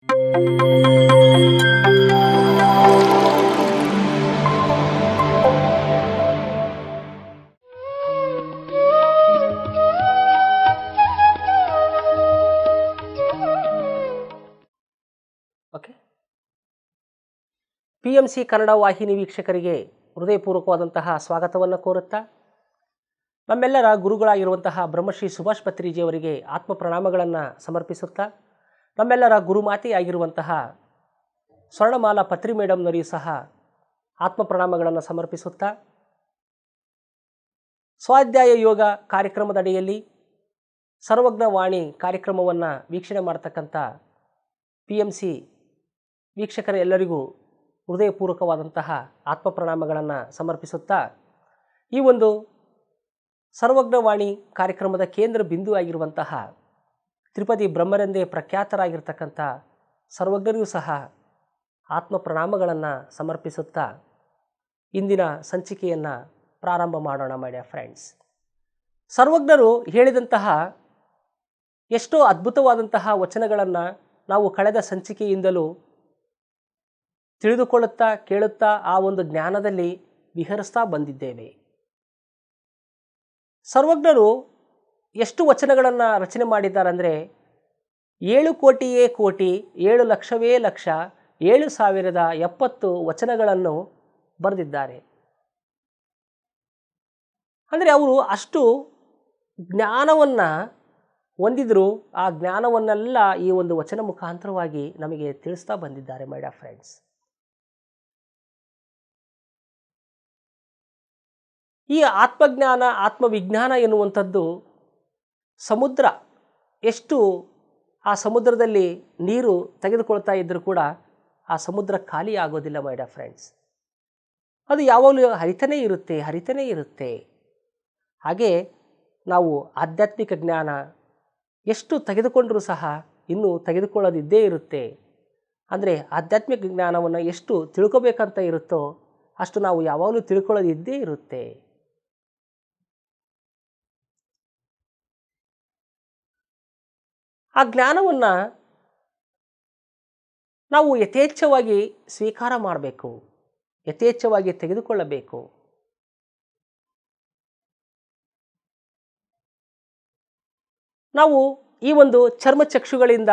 Okay, PMC Kannada ವಾಹಿನಿ ವೀಕ್ಷಕರಿಗೆ ಹೃದಯಪೂರ್ವಕವಾದಂತಹ ಸ್ವಾಗತವನ್ನು ಕೋರುತ್ತಾ, ನಮ್ಮೆಲ್ಲರ ಗುರುಗಳಾಗಿರುವಂತಹ ಬ್ರಹ್ಮಶ್ರೀ ಸುಭಾಷ್ ಪತ್ರಿಜಿಯವರಿಗೆ ಆತ್ಮ ಪ್ರಣಾಮಗಳನ್ನು ಸಮರ್ಪಿಸುತ್ತಾ, ನಮ್ಮೆಲ್ಲರ ಗುರುಮಾತೆಯಾಗಿರುವಂತಹ ಸ್ವರ್ಣಮಾಲಾ ಪತ್ರಿ ಮೇಡಮ್ನವರಿಗೂ ಸಹ ಆತ್ಮ ಪ್ರಣಾಮಗಳನ್ನು ಸಮರ್ಪಿಸುತ್ತಾ, ಸ್ವಾಧ್ಯಾಯ ಯೋಗ ಕಾರ್ಯಕ್ರಮದ ಅಡಿಯಲ್ಲಿ ಸರ್ವಜ್ಞ ವಾಣಿ ಕಾರ್ಯಕ್ರಮವನ್ನು ವೀಕ್ಷಣೆ ಮಾಡತಕ್ಕಂಥ PMC ವೀಕ್ಷಕರ ಎಲ್ಲರಿಗೂ ಹೃದಯಪೂರ್ವಕವಾದಂತಹ ಆತ್ಮ ಪ್ರಣಾಮಗಳನ್ನು ಸಮರ್ಪಿಸುತ್ತಾ, ಈ ಒಂದು ಸರ್ವಜ್ಞವಾಣಿ ಕಾರ್ಯಕ್ರಮದ ಕೇಂದ್ರ ಬಿಂದು ಆಗಿರುವಂತಹ ತ್ರಿಪದಿ ಬ್ರಹ್ಮರೆಂದೇ ಪ್ರಖ್ಯಾತರಾಗಿರ್ತಕ್ಕಂಥ ಸರ್ವಜ್ಞರಿಗೂ ಸಹ ಆತ್ಮ ಪ್ರಣಾಮಗಳನ್ನು ಸಮರ್ಪಿಸುತ್ತಾ ಇಂದಿನ ಸಂಚಿಕೆಯನ್ನು ಪ್ರಾರಂಭ ಮಾಡೋಣ ಮೈ ಡಿಯರ್ ಫ್ರೆಂಡ್ಸ್. ಸರ್ವಜ್ಞರು ಹೇಳಿದಂತಹ ಎಷ್ಟೋ ಅದ್ಭುತವಾದಂತಹ ವಚನಗಳನ್ನು ನಾವು ಕಳೆದ ಸಂಚಿಕೆಯಿಂದಲೂ ತಿಳಿದುಕೊಳ್ಳುತ್ತಾ ಕೇಳುತ್ತಾ ಆ ಒಂದು ಜ್ಞಾನದಲ್ಲಿ ವಿಹರಿಸ್ತಾ ಬಂದಿದ್ದೇವೆ. ಸರ್ವಜ್ಞರು ಎಷ್ಟು ವಚನಗಳನ್ನು ರಚನೆ ಮಾಡಿದ್ದಾರೆಂದರೆ 7 ಕೋಟಿಯೇ ಕೋಟಿ, 7 ಲಕ್ಷವೇ ಲಕ್ಷ, 7,070 ವಚನಗಳನ್ನು ಬರೆದಿದ್ದಾರೆ. ಅಂದರೆ ಅವರು ಅಷ್ಟು ಜ್ಞಾನವನ್ನು ಹೊಂದಿದ್ರು. ಆ ಜ್ಞಾನವನ್ನೆಲ್ಲ ಈ ಒಂದು ವಚನ ಮುಖಾಂತರವಾಗಿ ನಮಗೆ ತಿಳಿಸ್ತಾ ಬಂದಿದ್ದಾರೆ ಮೈ ಡಿಯರ್ ಫ್ರೆಂಡ್ಸ್. ಈ ಆತ್ಮಜ್ಞಾನ, ಆತ್ಮವಿಜ್ಞಾನ ಎನ್ನುವಂಥದ್ದು ಸಮುದ್ರ. ಎಷ್ಟು ಆ ಸಮುದ್ರದಲ್ಲಿ ನೀರು ತೆಗೆದುಕೊಳ್ತಾ ಇದ್ದರೂ ಕೂಡ ಆ ಸಮುದ್ರ ಖಾಲಿ ಆಗೋದಿಲ್ಲ ಮೈ ಡಿಯರ್ ಫ್ರೆಂಡ್ಸ್. ಅದು ಯಾವಾಗಲೂ ಹರಿತಾನೇ ಇರುತ್ತೆ. ಹಾಗೆ ನಾವು ಆಧ್ಯಾತ್ಮಿಕ ಜ್ಞಾನ ಎಷ್ಟು ತೆಗೆದುಕೊಂಡರೂ ಸಹ ಇನ್ನೂ ತೆಗೆದುಕೊಳ್ಳೋದಿದ್ದೇ ಇರುತ್ತೆ. ಅಂದರೆ ಆಧ್ಯಾತ್ಮಿಕ ಜ್ಞಾನವನ್ನು ಎಷ್ಟು ತಿಳ್ಕೊಬೇಕಂತ ಇರುತ್ತೋ ಅಷ್ಟು ನಾವು ಯಾವಾಗಲೂ ತಿಳ್ಕೊಳ್ಳೋದಿದ್ದೇ ಇರುತ್ತೆ. ಆ ಜ್ಞಾನವನ್ನು ನಾವು ಯಥೇಚ್ಛವಾಗಿ ಸ್ವೀಕಾರ ಮಾಡಬೇಕು, ಯಥೇಚ್ಛವಾಗಿ ತೆಗೆದುಕೊಳ್ಳಬೇಕು. ನಾವು ಈ ಒಂದು ಚರ್ಮಚಕ್ಷುಗಳಿಂದ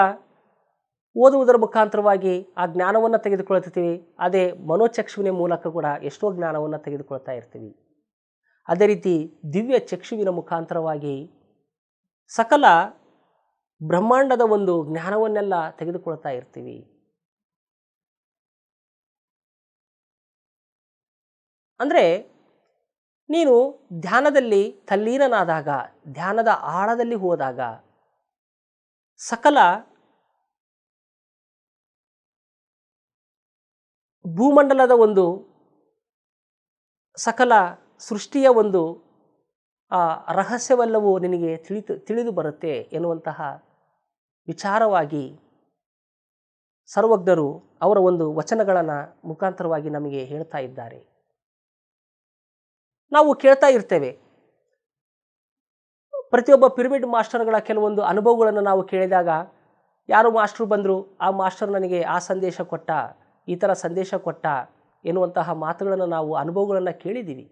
ಓದುವುದರ ಮುಖಾಂತರವಾಗಿ ಆ ಜ್ಞಾನವನ್ನು ತೆಗೆದುಕೊಳ್ತೀವಿ. ಅದೇ ಮನೋಚಕ್ಷುವಿನ ಮೂಲಕ ಕೂಡ ಎಷ್ಟೋ ಜ್ಞಾನವನ್ನು ತೆಗೆದುಕೊಳ್ತಾ ಇರ್ತೀವಿ. ಅದೇ ರೀತಿ ದಿವ್ಯ ಚಕ್ಷುವಿನ ಮುಖಾಂತರವಾಗಿ ಸಕಲ ಬ್ರಹ್ಮಾಂಡದ ಒಂದು ಜ್ಞಾನವನ್ನೆಲ್ಲ ತೆಗೆದುಕೊಳ್ತಾ ಇರ್ತೀವಿ. ಅಂದರೆ ನೀನು ಧ್ಯಾನದಲ್ಲಿ ತಲ್ಲೀನನಾದಾಗ, ಧ್ಯಾನದ ಆಳದಲ್ಲಿ ಹೋದಾಗ ಸಕಲ ಭೂಮಂಡಲದ ಒಂದು ಸಕಲ ಸೃಷ್ಟಿಯ ಒಂದು ರಹಸ್ಯವೆಲ್ಲವೂ ನಿನಗೆ ತಿಳಿದು ಬರುತ್ತೆ ಎನ್ನುವಂತಹ ವಿಚಾರವಾಗಿ ಸರ್ವಜ್ಞರು ಅವರ ಒಂದು ವಚನಗಳನ್ನು ಮುಖಾಂತರವಾಗಿ ನಮಗೆ ಹೇಳ್ತಾ ಇದ್ದಾರೆ. ನಾವು ಕೇಳ್ತಾ ಇರ್ತೇವೆ, ಪ್ರತಿಯೊಬ್ಬ ಪಿರಮಿಡ್ ಮಾಸ್ಟರ್ಗಳ ಕೆಲವೊಂದು ಅನುಭವಗಳನ್ನು ನಾವು ಕೇಳಿದಾಗ, ಯಾರು ಮಾಸ್ಟರ್ ಬಂದರು, ಆ ಮಾಸ್ಟರ್ ನನಗೆ ಆ ಸಂದೇಶ ಕೊಟ್ಟ, ಈ ಥರ ಸಂದೇಶ ಕೊಟ್ಟ ಎನ್ನುವಂತಹ ಮಾತುಗಳನ್ನು ನಾವು ಅನುಭವಗಳನ್ನು ಕೇಳಿದ್ದೀವಿ.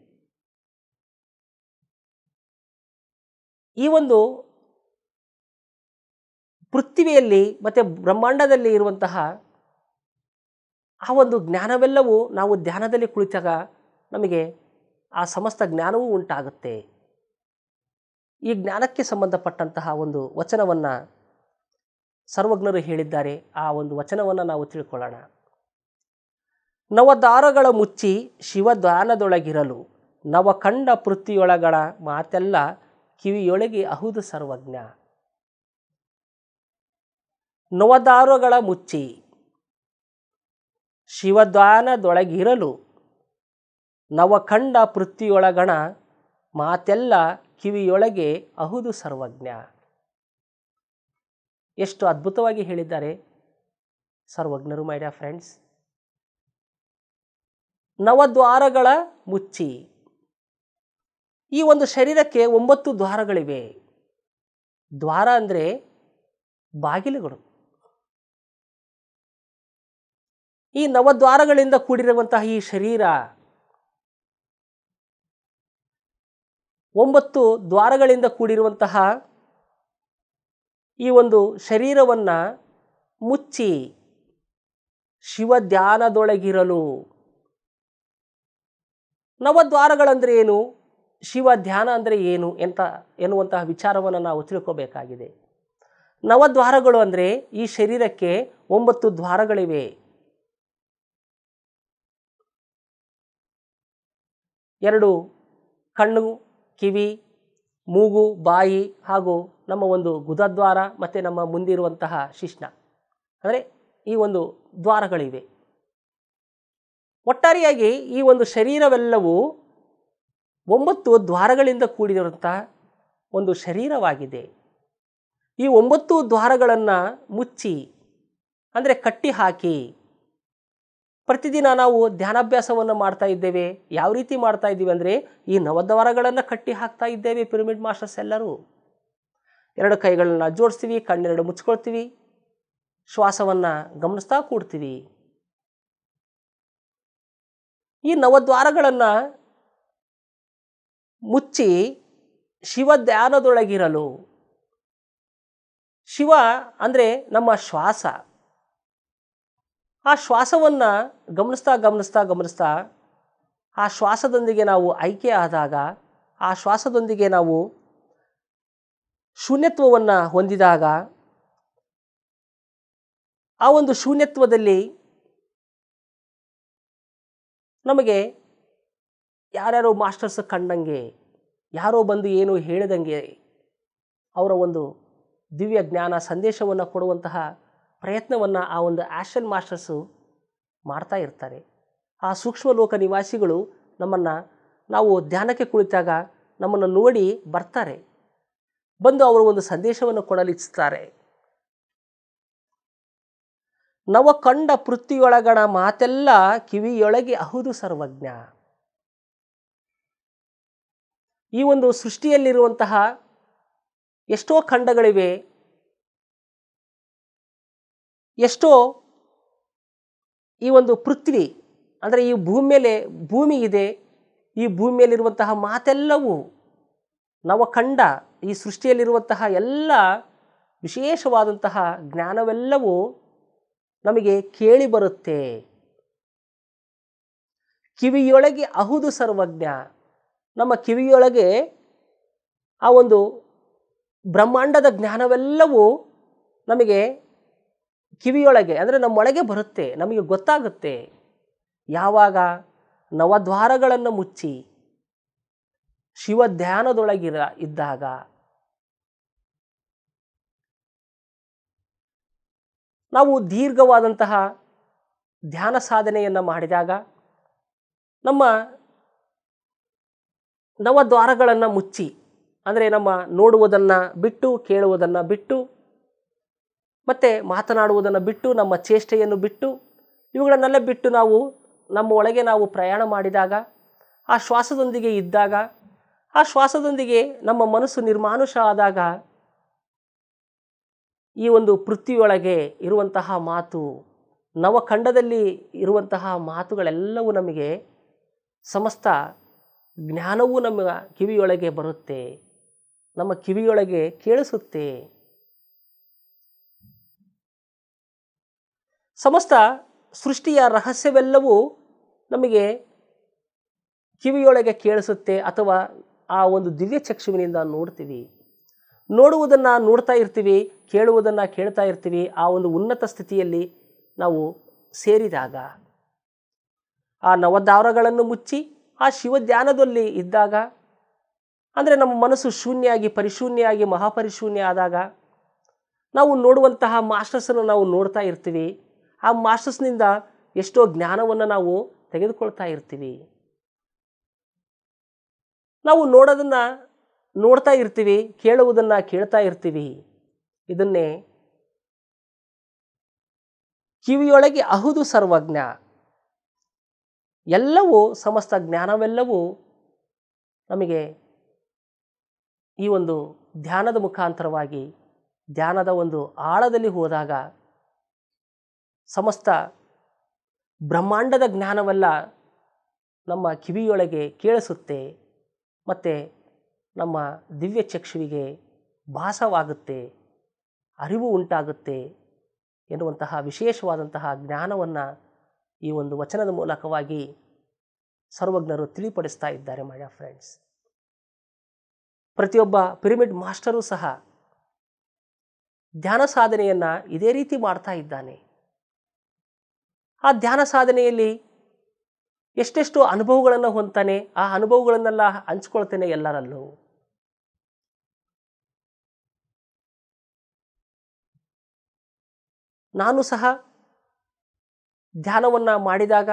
ಈ ಒಂದು ಪೃಥ್ವಿಯಲ್ಲಿ ಮತ್ತು ಬ್ರಹ್ಮಾಂಡದಲ್ಲಿ ಇರುವಂತಹ ಆ ಒಂದು ಜ್ಞಾನವೆಲ್ಲವೂ ನಾವು ಧ್ಯಾನದಲ್ಲಿ ಕುಳಿತಾಗ ನಮಗೆ ಆ ಸಮಸ್ತ ಜ್ಞಾನವೂ ಉಂಟಾಗುತ್ತೆ. ಈ ಜ್ಞಾನಕ್ಕೆ ಸಂಬಂಧಪಟ್ಟಂತಹ ಒಂದು ವಚನವನ್ನು ಸರ್ವಜ್ಞರು ಹೇಳಿದ್ದಾರೆ. ಆ ಒಂದು ವಚನವನ್ನು ನಾವು ತಿಳ್ಕೊಳ್ಳೋಣ. ನವದಾರಗಳ ಮುಚ್ಚಿ ಶಿವಧ್ಯಾನದೊಳಗಿರಲು, ನವ ಕಂಡ ಪೃಥ್ವಿಯೊಳಗಳ ಮಾತೆಲ್ಲ ಕಿವಿಯೊಳಗೆ ಅಹುದು ಸರ್ವಜ್ಞ. ನವದಾರಗಳ ಮುಚ್ಚಿ ಶಿವಧ್ಯಾನದೊಳಗಿರಲು, ನವಖಂಡ ಪೃಥ್ವಿಯೊಳಗಣ ಮಾತೆಲ್ಲ ಕಿವಿಯೊಳಗೆ ಅಹುದು ಸರ್ವಜ್ಞ. ಎಷ್ಟು ಅದ್ಭುತವಾಗಿ ಹೇಳಿದ್ದಾರೆ ಸರ್ವಜ್ಞರು ಮೈ ಡಿಯರ್ ಫ್ರೆಂಡ್ಸ್. ನವದ್ವಾರಗಳ ಮುಚ್ಚಿ, ಈ ಒಂದು ಶರೀರಕ್ಕೆ 9 ದ್ವಾರಗಳಿವೆ. ದ್ವಾರ ಅಂದರೆ ಬಾಗಿಲುಗಳು. ಈ ನವದ್ವಾರಗಳಿಂದ ಕೂಡಿರುವಂತಹ ಈ ಶರೀರ 9 ದ್ವಾರಗಳಿಂದ ಕೂಡಿರುವಂತಹ ಈ ಒಂದು ಶರೀರವನ್ನು ಮುಚ್ಚಿ ಶಿವ ಧ್ಯಾನದೊಳಗಿರಲು. ನವದ್ವಾರಗಳಂದರೆ ಏನು, ಶಿವ ಧ್ಯಾನ ಅಂದರೆ ಏನು ಎನ್ನುವಂತಹ ವಿಚಾರವನ್ನು ನಾವು ತಿಳ್ಕೋಬೇಕಾಗಿದೆ. ನವದ್ವಾರಗಳು ಅಂದರೆ ಈ ಶರೀರಕ್ಕೆ 9 ದ್ವಾರಗಳಿವೆ. 2 ಕಣ್ಣು, ಕಿವಿ, ಮೂಗು, ಬಾಯಿ ಹಾಗೂ ನಮ್ಮ ಒಂದು ಗುದದ್ವಾರ ಮತ್ತು ನಮ್ಮ ಮುಂದಿರುವಂತಹ ಶಿಶ್ನ, ಅಂದರೆ ಈ ಒಂದು ದ್ವಾರಗಳಿವೆ. ಒಟ್ಟಾರೆಯಾಗಿ ಈ ಒಂದು ಶರೀರವೆಲ್ಲವೂ 9 ದ್ವಾರಗಳಿಂದ ಕೂಡಿರುವಂತಹ ಒಂದು ಶರೀರವಾಗಿದೆ. ಈ 9 ದ್ವಾರಗಳನ್ನು ಮುಚ್ಚಿ ಅಂದರೆ ಕಟ್ಟಿ ಹಾಕಿ ಪ್ರತಿದಿನ ನಾವು ಧ್ಯಾನಾಭ್ಯಾಸವನ್ನು ಮಾಡ್ತಾ ಇದ್ದೇವೆ. ಯಾವ ರೀತಿ ಮಾಡ್ತಾ ಇದ್ದೀವಿ ಅಂದರೆ ಈ ನವದ್ವಾರಗಳನ್ನು ಕಟ್ಟಿ ಹಾಕ್ತಾ ಇದ್ದೇವೆ. ಪಿರಮಿಡ್ ಮಾಸ್ಟರ್ಸ್ ಎಲ್ಲರೂ 2 ಕೈಗಳನ್ನ ಜೋಡಿಸ್ತೀವಿ, ಕಣ್ಣೆರಡು ಮುಚ್ಕೊಳ್ತೀವಿ, ಶ್ವಾಸವನ್ನು ಗಮನಿಸ್ತಾ ಕೂಡ್ತೀವಿ. ಈ ನವದ್ವಾರಗಳನ್ನು ಮುಚ್ಚಿ ಶಿವ ಧ್ಯಾನದೊಳಗಿರಲು. ಶಿವ ಅಂದರೆ ನಮ್ಮ ಶ್ವಾಸ. ಆ ಶ್ವಾಸವನ್ನು ಗಮನಿಸ್ತಾ ಆ ಶ್ವಾಸದೊಂದಿಗೆ ನಾವು ಐಕ್ಯ ಆದಾಗ, ಆ ಶ್ವಾಸದೊಂದಿಗೆ ನಾವು ಶೂನ್ಯತ್ವವನ್ನು ಹೊಂದಿದಾಗ, ಆ ಒಂದು ಶೂನ್ಯತ್ವದಲ್ಲಿ ನಮಗೆ ಯಾರ್ಯಾರೋ ಮಾಸ್ಟರ್ಸ್ ಕಂಡಂಗೆ, ಯಾರೋ ಬಂದು ಏನು ಹೇಳಿದಂಗೆ ಅವರ ಒಂದು ದಿವ್ಯ ಜ್ಞಾನ ಸಂದೇಶವನ್ನು ಕೊಡುವಂತಹ ಪ್ರಯತ್ನವನ್ನು ಆ ಒಂದು ಆಸ್ಟ್ರಲ್ ಮಾಸ್ಟರ್ಸು ಮಾಡ್ತಾ ಇರ್ತಾರೆ. ಆ ಸೂಕ್ಷ್ಮ ಲೋಕ ನಿವಾಸಿಗಳು ನಾವು ಧ್ಯಾನಕ್ಕೆ ಕುಳಿತಾಗ ನಮ್ಮನ್ನು ನೋಡಿ ಬರ್ತಾರೆ, ಬಂದು ಅವರು ಒಂದು ಸಂದೇಶವನ್ನು ಕೊಡಲಿಚ್ಛುತ್ತಾರೆ. ನವಕಂಡ ಪೃಥ್ವಿಯೊಳಗಣ ಮಾತೆಲ್ಲ ಕಿವಿಯೊಳಗೆ ಅಹುದು ಸರ್ವಜ್ಞ. ಈ ಒಂದು ಸೃಷ್ಟಿಯಲ್ಲಿರುವಂತಹ ಎಷ್ಟೋ ಖಂಡಗಳಿವೆ, ಎಷ್ಟೋ ಈ ಒಂದು ಪೃಥ್ವಿ ಅಂದರೆ ಈ ಭೂಮಿ ಇದೆ. ಈ ಭೂಮಿಯಲ್ಲಿರುವಂತಹ ಮಾತೆಲ್ಲವೂ ನವಖಂಡ, ಈ ಸೃಷ್ಟಿಯಲ್ಲಿರುವಂತಹ ಎಲ್ಲ ವಿಶೇಷವಾದಂತಹ ಜ್ಞಾನವೆಲ್ಲವೂ ನಮಗೆ ಕೇಳಿ ಬರುತ್ತೆ. ಕಿವಿಯೊಳಗೆ ಅಹುದು ಸರ್ವಜ್ಞ. ನಮ್ಮ ಕಿವಿಯೊಳಗೆ ಆ ಒಂದು ಬ್ರಹ್ಮಾಂಡದ ಜ್ಞಾನವೆಲ್ಲವೂ ನಮಗೆ ಕಿವಿಯೊಳಗೆ ಅಂದರೆ ನಮ್ಮೊಳಗೆ ಬರುತ್ತೆ, ನಮಗೆ ಗೊತ್ತಾಗುತ್ತೆ. ಯಾವಾಗ ನವದ್ವಾರಗಳನ್ನು ಮುಚ್ಚಿ ಶಿವ ಧ್ಯಾನದೊಳಗಿದ್ದಾಗ. ನಾವು ದೀರ್ಘವಾದಂತಹ ಧ್ಯಾನ ಸಾಧನೆಯನ್ನು ಮಾಡಿದಾಗ ನಮ್ಮ ನವದ್ವಾರಗಳನ್ನು ಮುಚ್ಚಿ, ಅಂದರೆ ನಮ್ಮ ನೋಡುವುದನ್ನು ಬಿಟ್ಟು, ಕೇಳುವುದನ್ನು ಬಿಟ್ಟು, ಮತ್ತು ಮಾತನಾಡುವುದನ್ನು ಬಿಟ್ಟು, ನಮ್ಮ ಚೇಷ್ಟೆಯನ್ನು ಬಿಟ್ಟು, ಇವುಗಳನ್ನೆಲ್ಲ ಬಿಟ್ಟು ನಮ್ಮ ಒಳಗೆ ನಾವು ಪ್ರಯಾಣ ಮಾಡಿದಾಗ, ಆ ಶ್ವಾಸದೊಂದಿಗೆ ಇದ್ದಾಗ, ಆ ಶ್ವಾಸದೊಂದಿಗೆ ನಮ್ಮ ಮನಸ್ಸು ನಿರ್ಮಾನುಷ ಆದಾಗ ಈ ಒಂದು ಪೃಥ್ವಿಯೊಳಗೆ ಇರುವಂತಹ ಮಾತು, ನವಖಂಡದಲ್ಲಿ ಇರುವಂತಹ ಮಾತುಗಳೆಲ್ಲವೂ ನಮಗೆ ಸಮಸ್ತ ಜ್ಞಾನವೂ ನಮ್ಮ ಕಿವಿಯೊಳಗೆ ಬರುತ್ತೆ, ನಮ್ಮ ಕಿವಿಯೊಳಗೆ ಕೇಳಿಸುತ್ತೆ. ಸಮಸ್ತ ಸೃಷ್ಟಿಯ ರಹಸ್ಯವೆಲ್ಲವೂ ನಮಗೆ ಕಿವಿಯೊಳಗೆ ಕೇಳಿಸುತ್ತೆ, ಅಥವಾ ಆ ಒಂದು ದಿವ್ಯ ಚಕ್ಷುವಿನಿಂದ ನೋಡ್ತೀವಿ. ನೋಡುವುದನ್ನು ನೋಡ್ತಾ ಇರ್ತೀವಿ, ಕೇಳುವುದನ್ನು ಕೇಳ್ತಾ ಇರ್ತೀವಿ. ಆ ಒಂದು ಉನ್ನತ ಸ್ಥಿತಿಯಲ್ಲಿ ನಾವು ಸೇರಿದಾಗ, ಆ ನವದ್ವಾರಗಳನ್ನು ಮುಚ್ಚಿ ಆ ಶಿವಧ್ಯಾನದಲ್ಲಿ ಇದ್ದಾಗ, ಅಂದರೆ ನಮ್ಮ ಮನಸ್ಸು ಶೂನ್ಯಾಗಿ ಪರಿಶೂನ್ಯಾಗಿ ಮಹಾಪರಿಶೂನ್ಯ ಆದಾಗ ನಾವು ನೋಡುವಂತಹ ಮಾಸ್ಟರ್ಸನ್ನು ನಾವು ನೋಡ್ತಾ ಇರ್ತೀವಿ. ಆ ಮಾಸ್ಟರ್ಸ್ನಿಂದ ಎಷ್ಟೋ ಜ್ಞಾನವನ್ನು ನಾವು ತೆಗೆದುಕೊಳ್ತಾ ಇರ್ತೀವಿ. ನಾವು ನೋಡೋದನ್ನು ನೋಡ್ತಾ ಇರ್ತೀವಿ, ಕೇಳುವುದನ್ನು ಕೇಳ್ತಾ ಇರ್ತೀವಿ. ಇದನ್ನೇ ಕಿವಿಯೊಳಗೆ ಅಹುದು ಸರ್ವಜ್ಞ. ಎಲ್ಲವೂ ಸಮಸ್ತ ಜ್ಞಾನವೆಲ್ಲವೂ ನಮಗೆ ಈ ಒಂದು ಧ್ಯಾನದ ಮುಖಾಂತರವಾಗಿ, ಧ್ಯಾನದ ಒಂದು ಆಳದಲ್ಲಿ ಹೋದಾಗ ಸಮಸ್ತ ಬ್ರಹ್ಮಾಂಡದ ಜ್ಞಾನವೆಲ್ಲ ನಮ್ಮ ಕಿವಿಯೊಳಗೆ ಕೇಳಿಸುತ್ತೆ ಮತ್ತು ನಮ್ಮ ದಿವ್ಯ ಚಕ್ಷುವಿಗೆ ಭಾಸವಾಗುತ್ತೆ, ಅರಿವು ಉಂಟಾಗುತ್ತೆ ಎನ್ನುವಂತಹ ವಿಶೇಷವಾದಂತಹ ಜ್ಞಾನವನ್ನು ಈ ಒಂದು ವಚನದ ಮೂಲಕವಾಗಿ ಸರ್ವಜ್ಞರು ತಿಳಿಪಡಿಸ್ತಾ ಇದ್ದಾರೆ ಮೈ ಡಿಯರ್ ಫ್ರೆಂಡ್ಸ್. ಪ್ರತಿಯೊಬ್ಬ ಪಿರಮಿಡ್ ಮಾಸ್ಟರೂ ಸಹ ಧ್ಯಾನ ಸಾಧನೆಯನ್ನು ಇದೇ ರೀತಿ ಮಾಡ್ತಾ ಇದ್ದಾನೆ. ಆ ಧ್ಯಾನ ಸಾಧನೆಯಲ್ಲಿ ಎಷ್ಟೆಷ್ಟು ಅನುಭವಗಳನ್ನು ಹೊಂದ್ತಾನೆ, ಆ ಅನುಭವಗಳನ್ನೆಲ್ಲ ಹಂಚ್ಕೊಳ್ತೇನೆ ಎಲ್ಲರಲ್ಲೂ. ನಾನು ಸಹ ಧ್ಯಾನವನ್ನು ಮಾಡಿದಾಗ,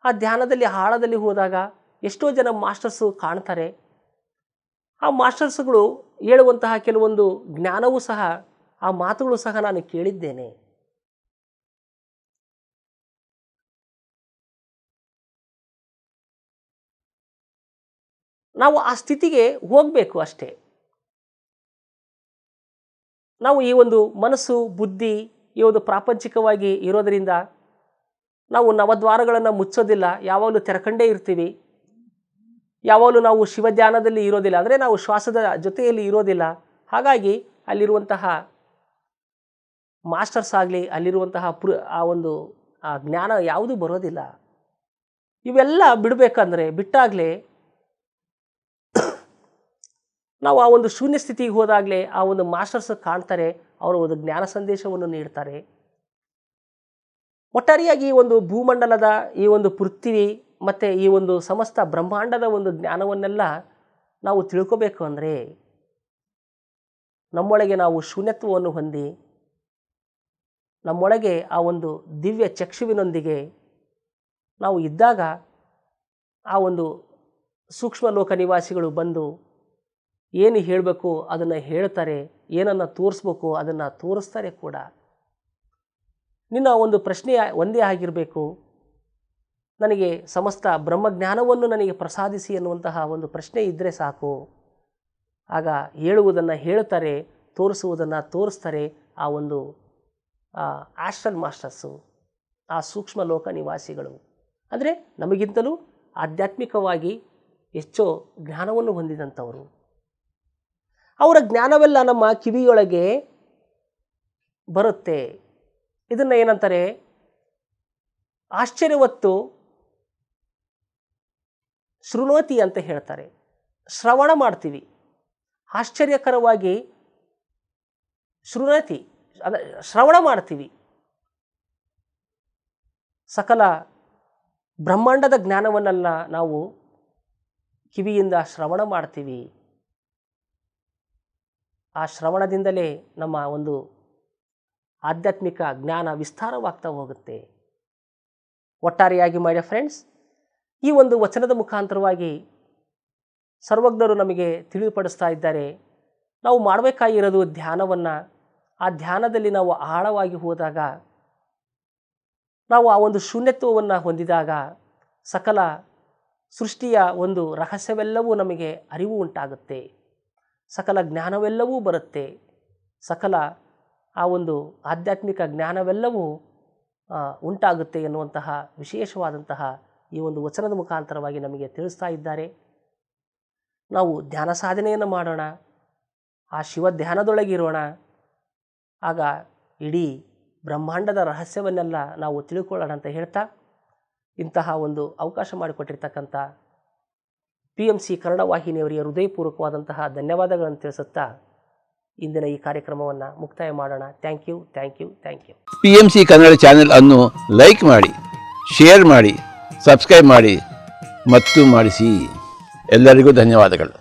ಆ ಧ್ಯಾನದಲ್ಲಿ ಆಳದಲ್ಲಿ ಹೋದಾಗ ಎಷ್ಟೋ ಜನ ಮಾಸ್ಟರ್ಸು ಕಾಣ್ತಾರೆ. ಆ ಮಾಸ್ಟರ್ಸ್ಗಳು ಹೇಳುವಂತಹ ಕೆಲವೊಂದು ಜ್ಞಾನವೂ ಸಹ, ಆ ಮಾತುಗಳು ಸಹ ನಾನು ಕೇಳಿದ್ದೇನೆ. ನಾವು ಆ ಸ್ಥಿತಿಗೆ ಹೋಗಬೇಕು ಅಷ್ಟೇ. ನಾವು ಈ ಒಂದು ಮನಸ್ಸು ಬುದ್ಧಿ ಈ ಒಂದು ಪ್ರಾಪಂಚಿಕವಾಗಿ ಇರೋದರಿಂದ ನಾವು ನವದ್ವಾರಗಳನ್ನು ಮುಚ್ಚೋದಿಲ್ಲ, ಯಾವಾಗಲೂ ತೆರಕಂಡೇ ಇರ್ತೀವಿ. ಯಾವಾಗಲೂ ನಾವು ಶಿವಧ್ಯಾನದಲ್ಲಿ ಇರೋದಿಲ್ಲ, ಅಂದರೆ ನಾವು ಶ್ವಾಸದ ಜೊತೆಯಲ್ಲಿ ಇರೋದಿಲ್ಲ. ಹಾಗಾಗಿ ಅಲ್ಲಿರುವಂತಹ ಮಾಸ್ಟರ್ಸ್ ಆಗಲಿ, ಅಲ್ಲಿರುವಂತಹ ಆ ಒಂದು ಜ್ಞಾನ ಯಾವುದೂ ಬರೋದಿಲ್ಲ. ಇವೆಲ್ಲ ಬಿಡಬೇಕಂದ್ರೆ ಬಿಟ್ಟಾಗಲೇ ನಾವು ಆ ಒಂದು ಶೂನ್ಯ ಸ್ಥಿತಿಗೆ ಹೋದಾಗಲೇ ಆ ಒಂದು ಮಾಸ್ಟರ್ಸ್ ಕಾಣ್ತಾರೆ, ಅವರು ಒಂದು ಜ್ಞಾನ ಸಂದೇಶವನ್ನು ನೀಡ್ತಾರೆ. ಒಟ್ಟಾರೆಯಾಗಿ ಈ ಒಂದು ಭೂಮಂಡಲದ ಈ ಒಂದು ಪೃಥ್ವಿ ಮತ್ತು ಈ ಒಂದು ಸಮಸ್ತ ಬ್ರಹ್ಮಾಂಡದ ಒಂದು ಜ್ಞಾನವನ್ನೆಲ್ಲ ನಾವು ತಿಳ್ಕೋಬೇಕು ಅಂದರೆ ನಮ್ಮೊಳಗೆ ನಾವು ಶೂನ್ಯತ್ವವನ್ನು ಹೊಂದಿ, ನಮ್ಮೊಳಗೆ ಆ ಒಂದು ದಿವ್ಯ ಚಕ್ಷುವಿನೊಂದಿಗೆ ನಾವು ಇದ್ದಾಗ ಆ ಒಂದು ಸೂಕ್ಷ್ಮ ಲೋಕ ನಿವಾಸಿಗಳು ಬಂದು ಏನು ಹೇಳಬೇಕು ಅದನ್ನು ಹೇಳ್ತಾರೆ, ಏನನ್ನು ತೋರಿಸ್ಬೇಕು ಅದನ್ನು ತೋರಿಸ್ತಾರೆ ಕೂಡ. ನಿನ್ನ ಒಂದು ಪ್ರಶ್ನೆ ಒಂದೇ ಆಗಿರಬೇಕು, ನನಗೆ ಸಮಸ್ತ ಬ್ರಹ್ಮಜ್ಞಾನವನ್ನು ನನಗೆ ಪ್ರಸಾದಿಸಿ ಎನ್ನುವಂತಹ ಒಂದು ಪ್ರಶ್ನೆ ಇದ್ದರೆ ಸಾಕು. ಆಗ ಹೇಳುವುದನ್ನು ಹೇಳ್ತಾರೆ, ತೋರಿಸುವುದನ್ನು ತೋರಿಸ್ತಾರೆ ಆ ಒಂದು ಆಸ್ಟ್ರಲ್ ಮಾಸ್ಟರ್ಸು, ಆ ಸೂಕ್ಷ್ಮ ಲೋಕ ನಿವಾಸಿಗಳು. ಅಂದರೆ ನಮಗಿಂತಲೂ ಆಧ್ಯಾತ್ಮಿಕವಾಗಿ ಹೆಚ್ಚು ಜ್ಞಾನವನ್ನು ಹೊಂದಿದಂಥವರು. ಅವರ ಜ್ಞಾನವೆಲ್ಲ ನಮ್ಮ ಕಿವಿಯೊಳಗೆ ಬರುತ್ತೆ. ಇದನ್ನು ಏನಂತಾರೆ, ಆಶ್ಚರ್ಯವತ್ತು ಶೃಣೋತಿ ಅಂತ ಹೇಳ್ತಾರೆ. ಶ್ರವಣ ಮಾಡ್ತೀವಿ, ಆಶ್ಚರ್ಯಕರವಾಗಿ ಶೃಣೋತಿ ಅಂದರೆ ಶ್ರವಣ ಮಾಡ್ತೀವಿ. ಸಕಲ ಬ್ರಹ್ಮಾಂಡದ ಜ್ಞಾನವನ್ನೆಲ್ಲ ನಾವು ಕಿವಿಯಿಂದ ಶ್ರವಣ ಮಾಡ್ತೀವಿ. ಆ ಶ್ರವಣದಿಂದಲೇ ನಮ್ಮ ಒಂದು ಆಧ್ಯಾತ್ಮಿಕ ಜ್ಞಾನ ವಿಸ್ತಾರವಾಗ್ತಾ ಹೋಗುತ್ತೆ. ಒಟ್ಟಾರೆಯಾಗಿ ಮೈ ಡಿಯರ್ ಫ್ರೆಂಡ್ಸ್, ಈ ಒಂದು ವಚನದ ಮುಖಾಂತರವಾಗಿ ಸರ್ವಜ್ಞರು ನಮಗೆ ತಿಳಿಪಡಿಸ್ತಾ ಇದ್ದಾರೆ, ನಾವು ಮಾಡಬೇಕಾಗಿರೋದು ಧ್ಯಾನವನ್ನು. ಆ ಧ್ಯಾನದಲ್ಲಿ ನಾವು ಆಳವಾಗಿ ಹೋದಾಗ, ನಾವು ಆ ಒಂದು ಶೂನ್ಯತ್ವವನ್ನು ಹೊಂದಿದಾಗ ಸಕಲ ಸೃಷ್ಟಿಯ ಒಂದು ರಹಸ್ಯವೆಲ್ಲವೂ ನಮಗೆ ಅರಿವು ಉಂಟಾಗುತ್ತೆ, ಸಕಲ ಜ್ಞಾನವೆಲ್ಲವೂ ಬರುತ್ತೆ, ಸಕಲ ಆ ಒಂದು ಆಧ್ಯಾತ್ಮಿಕ ಜ್ಞಾನವೆಲ್ಲವೂ ಉಂಟಾಗುತ್ತೆ ಎನ್ನುವಂತಹ ವಿಶೇಷವಾದಂತಹ ಈ ಒಂದು ವಚನದ ಮುಖಾಂತರವಾಗಿ ನಮಗೆ ತಿಳಿಸ್ತಾ ಇದ್ದಾರೆ. ನಾವು ಧ್ಯಾನ ಸಾಧನೆಯನ್ನು ಮಾಡೋಣ, ಆ ಶಿವ ಧ್ಯಾನದೊಳಗಿರೋಣ. ಆಗ ಇಡೀ ಬ್ರಹ್ಮಾಂಡದ ರಹಸ್ಯವನ್ನೆಲ್ಲ ನಾವು ತಿಳ್ಕೊಳ್ಳೋಣ ಅಂತ ಹೇಳ್ತಾ, ಇಂತಹ ಒಂದು ಅವಕಾಶ ಮಾಡಿಕೊಟ್ಟಿರ್ತಕ್ಕಂಥ PMC ಕನ್ನಡ ವಾಹಿನಿಯವರಿಗೆ ಹೃದಯಪೂರ್ವಕವಾದಂತಹ ಧನ್ಯವಾದಗಳನ್ನು ತಿಳಿಸುತ್ತಾ ಇಂದಿನ ಈ ಕಾರ್ಯಕ್ರಮವನ್ನು ಮುಕ್ತಾಯ ಮಾಡೋಣ. Thank you. PMC Kannada channel ಅನ್ನು ಲೈಕ್ ಮಾಡಿ, ಶೇರ್ ಮಾಡಿ, ಸಬ್ಸ್ಕ್ರೈಬ್ ಮಾಡಿ ಮತ್ತು ಮಾಡಿಸಿ. ಎಲ್ಲರಿಗೂ ಧನ್ಯವಾದಗಳು.